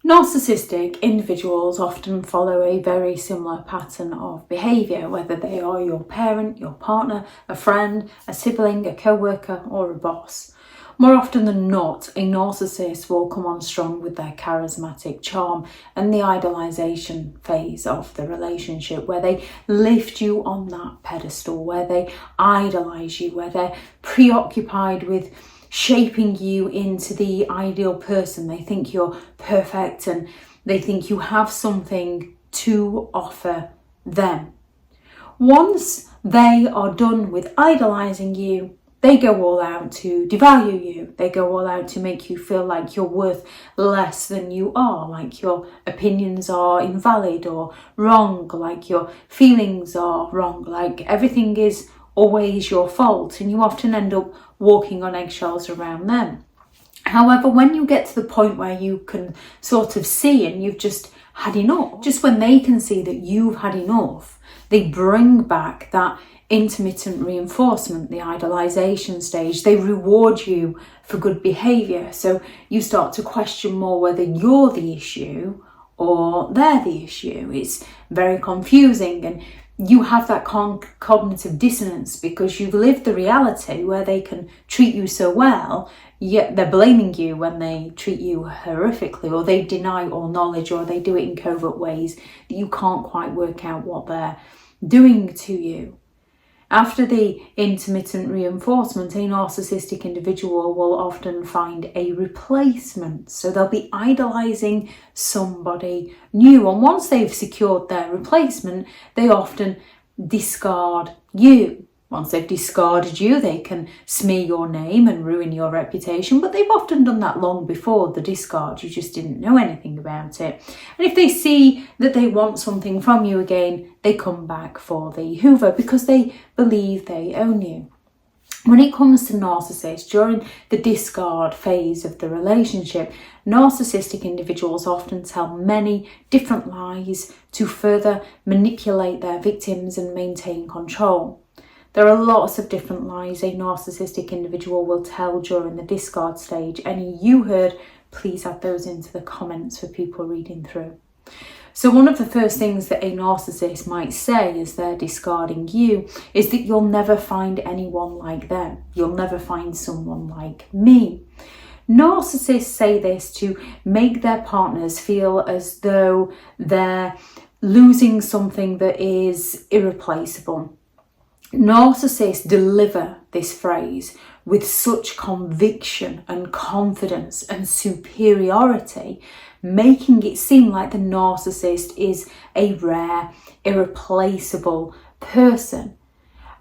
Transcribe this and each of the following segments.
Narcissistic individuals often follow a very similar pattern of behaviour, whether they are your parent, your partner, a friend, a sibling, a co-worker or a boss. More often than not, a narcissist will come on strong with their charismatic charm and the idealisation phase of the relationship, where they lift you on that pedestal, where they idolise you, where they're preoccupied with shaping you into the ideal person. They think you're perfect and they think you have something to offer them. Once they are done with idolising you, they go all out to devalue you. They go all out to make you feel like you're worth less than you are, like your opinions are invalid or wrong, like your feelings are wrong, like everything is always your fault, and you often end up walking on eggshells around them. However, when you get to the point where you can sort of see and you've just had enough, just when they can see that you've had enough, they bring back that intermittent reinforcement, the idolization stage. They reward you for good behavior. So you start to question more whether you're the issue or they're the issue. It's very confusing, and you have that cognitive dissonance because you've lived the reality where they can treat you so well, yet they're blaming you when they treat you horrifically, or they deny all knowledge, or they do it in covert ways that you can't quite work out what they're doing to you. After the intermittent reinforcement, a narcissistic individual will often find a replacement. So they'll be idolizing somebody new. And once they've secured their replacement, they often discard you. Once they've discarded you, they can smear your name and ruin your reputation, but they've often done that long before the discard. You just didn't know anything about it. And if they see that they want something from you again, they come back for the hoover because they believe they own you. When it comes to narcissists, during the discard phase of the relationship, narcissistic individuals often tell many different lies to further manipulate their victims and maintain control. There are lots of different lies a narcissistic individual will tell during the discard stage. Any you heard, please add those into the comments for people reading through. So one of the first things that a narcissist might say as they're discarding you is that you'll never find anyone like them. You'll never find someone like me. Narcissists say this to make their partners feel as though they're losing something that is irreplaceable. Narcissists deliver this phrase with such conviction and confidence and superiority, making it seem like the narcissist is a rare, irreplaceable person.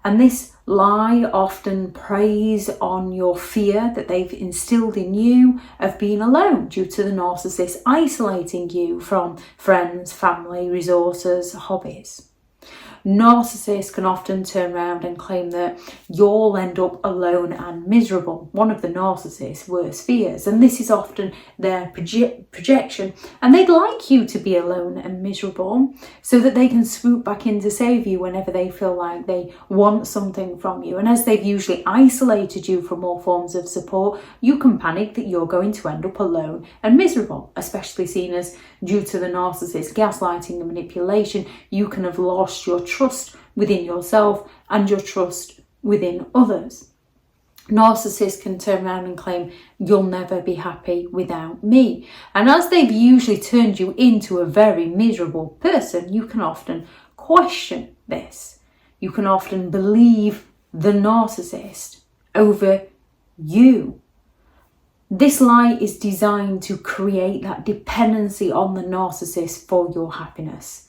And this lie often preys on your fear that they've instilled in you of being alone due to the narcissist isolating you from friends, family, resources, hobbies. Narcissists can often turn around and claim that you'll end up alone and miserable, one of the narcissist's worst fears, and this is often their projection, and they'd like you to be alone and miserable so that they can swoop back in to save you whenever they feel like they want something from you. And as they've usually isolated you from all forms of support, you can panic that you're going to end up alone and miserable, especially seen as due to the narcissist gaslighting and manipulation, you can have lost your trust within yourself and your trust within others. Narcissists can turn around and claim you'll never be happy without me. And as they've usually turned you into a very miserable person, you can often question this. You can often believe the narcissist over you. This lie is designed to create that dependency on the narcissist for your happiness.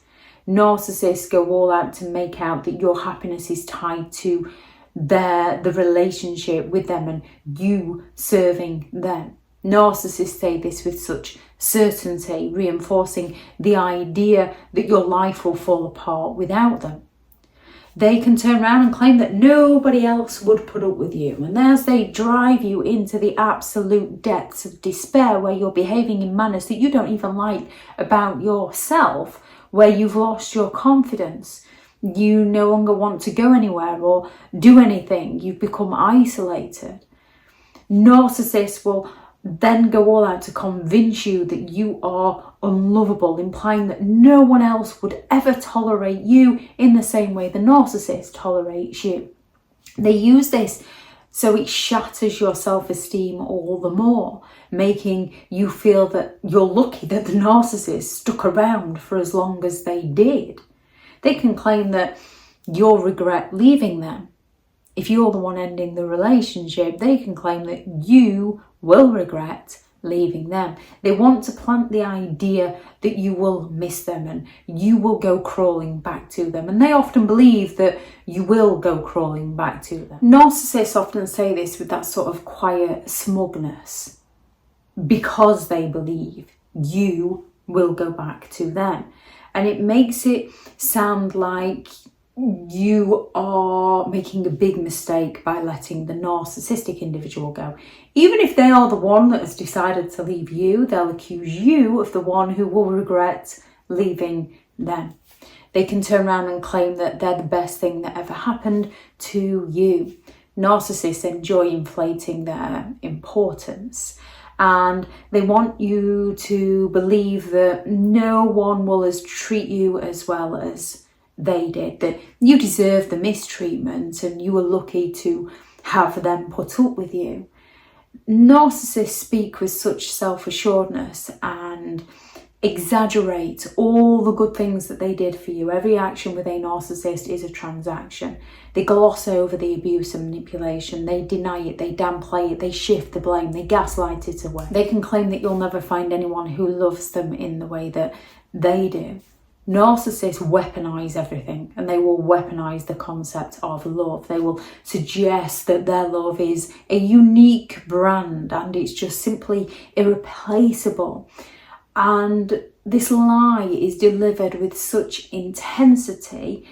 Narcissists go all out to make out that your happiness is tied to the relationship with them and you serving them. Narcissists say this with such certainty, reinforcing the idea that your life will fall apart without them. They can turn around and claim that nobody else would put up with you. And as they drive you into the absolute depths of despair, where you're behaving in manners that you don't even like about yourself, where you've lost your confidence, you no longer want to go anywhere or do anything, you've become isolated. Narcissists will then go all out to convince you that you are unlovable, implying that no one else would ever tolerate you in the same way the narcissist tolerates you. They use this so it shatters your self-esteem all the more, making you feel that you're lucky that the narcissist stuck around for as long as they did. They can claim that you'll regret leaving them. If you're the one ending the relationship, they can claim that you will regret leaving them. They want to plant the idea that you will miss them and you will go crawling back to them. And they often believe that you will go crawling back to them. Narcissists often say this with that sort of quiet smugness because they believe you will go back to them. And it makes it sound like you are making a big mistake by letting the narcissistic individual go. Even if they are the one that has decided to leave you, they'll accuse you of the one who will regret leaving them. They can turn around and claim that they're the best thing that ever happened to you. Narcissists enjoy inflating their importance, and they want you to believe that no one will treat you as well as they did, that you deserve the mistreatment and you were lucky to have them put up with you. Narcissists speak with such self-assuredness and exaggerate all the good things that they did for you. Every action with a narcissist is a transaction. They gloss over the abuse and manipulation. They deny it, they downplay it, they shift the blame, they gaslight it away. They can claim that you'll never find anyone who loves them in the way that they do. Narcissists weaponize everything, and they will weaponize the concept of love. They will suggest that their love is a unique brand and it's just simply irreplaceable. And this lie is delivered with such intensity,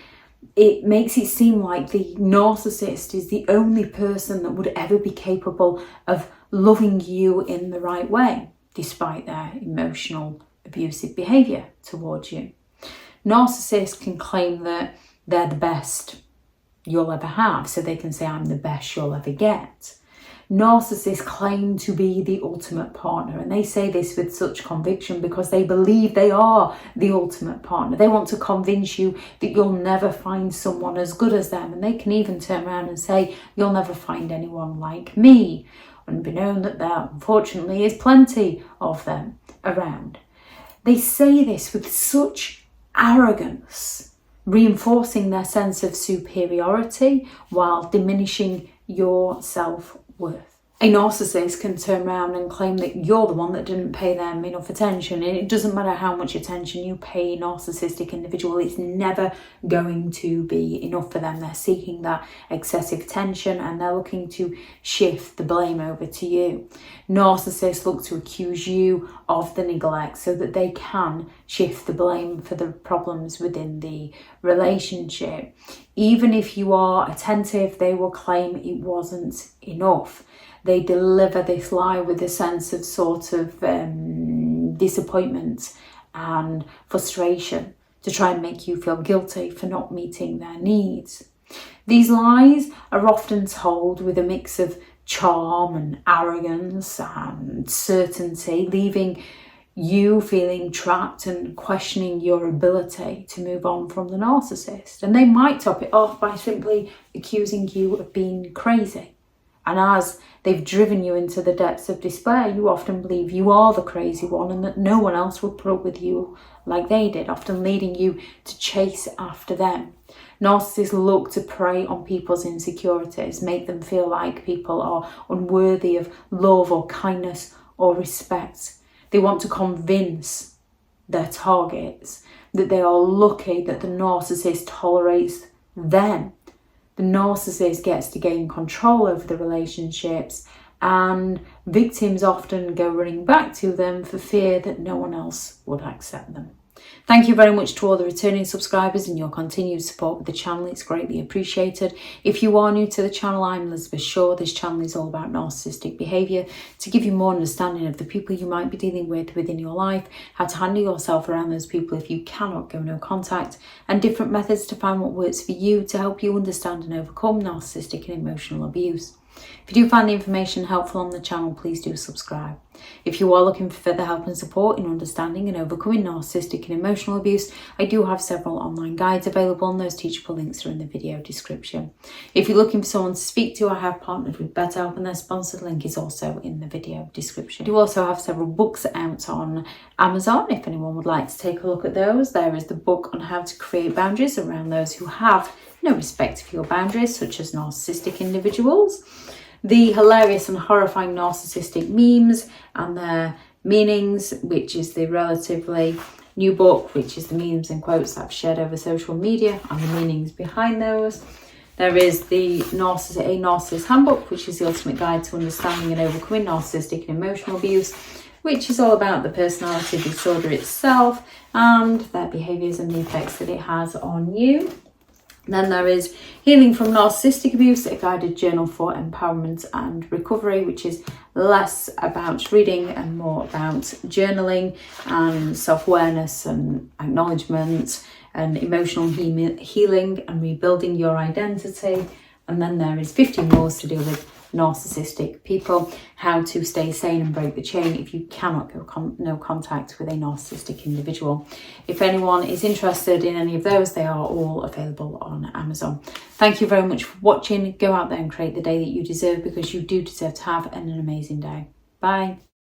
it makes it seem like the narcissist is the only person that would ever be capable of loving you in the right way, despite their emotional abusive behaviour towards you. Narcissists can claim that they're the best you'll ever have, so they can say, I'm the best you'll ever get. Narcissists claim to be the ultimate partner, and they say this with such conviction because they believe they are the ultimate partner. They want to convince you that you'll never find someone as good as them, and they can even turn around and say, you'll never find anyone like me, unbeknown that there unfortunately is plenty of them around. They say this with such arrogance, reinforcing their sense of superiority while diminishing your self-worth. A narcissist can turn around and claim that you're the one that didn't pay them enough attention, and it doesn't matter how much attention you pay a narcissistic individual, it's never going to be enough for them. They're seeking that excessive attention and they're looking to shift the blame over to you. Narcissists look to accuse you of the neglect so that they can shift the blame for the problems within the relationship. Even if you are attentive, they will claim it wasn't enough. They deliver this lie with a sense of sort of disappointment and frustration to try and make you feel guilty for not meeting their needs. These lies are often told with a mix of charm and arrogance and certainty, leaving you feeling trapped and questioning your ability to move on from the narcissist. And they might top it off by simply accusing you of being crazy. And as they've driven you into the depths of despair, you often believe you are the crazy one and that no one else would put up with you like they did, often leading you to chase after them. Narcissists look to prey on people's insecurities, make them feel like people are unworthy of love or kindness or respect. They want to convince their targets that they are lucky that the narcissist tolerates them. The narcissist gets to gain control over the relationships, and victims often go running back to them for fear that no one else would accept them. Thank you very much to all the returning subscribers and your continued support with the channel. It's greatly appreciated. If you are new to the channel, I'm Elizabeth Shaw. This channel is all about narcissistic behaviour to give you more understanding of the people you might be dealing with within your life, how to handle yourself around those people if you cannot go no contact, and different methods to find what works for you to help you understand and overcome narcissistic and emotional abuse. If you do find the information helpful on the channel, please do subscribe. If you are looking for further help and support in understanding and overcoming narcissistic and emotional abuse, I do have several online guides available, and those teachable links are in the video description. If you're looking for someone to speak to, I have partnered with BetterHelp, and their sponsored link is also in the video description. I do also have several books out on Amazon if anyone would like to take a look at those. There is the book on how to create boundaries around those who have no respect for your boundaries, such as narcissistic individuals. The hilarious and horrifying narcissistic memes and their meanings, which is the relatively new book, which is the memes and quotes that I've shared over social media and the meanings behind those. There is the Narcissists Handbook, which is the ultimate guide to understanding and overcoming narcissistic and emotional abuse, which is all about the personality disorder itself and their behaviours and the effects that it has on you. Then there is Healing from Narcissistic Abuse, a guided journal for empowerment and recovery, which is less about reading and more about journaling and self-awareness and acknowledgement and emotional healing and rebuilding your identity. And then there is 15 laws to deal with narcissistic people, how to stay sane and break the chain if you cannot go no contact with a narcissistic individual. If anyone is interested in any of those, they are all available on Amazon. Thank you very much for watching. Go out there and create the day that you deserve, because you do deserve to have an amazing day. Bye.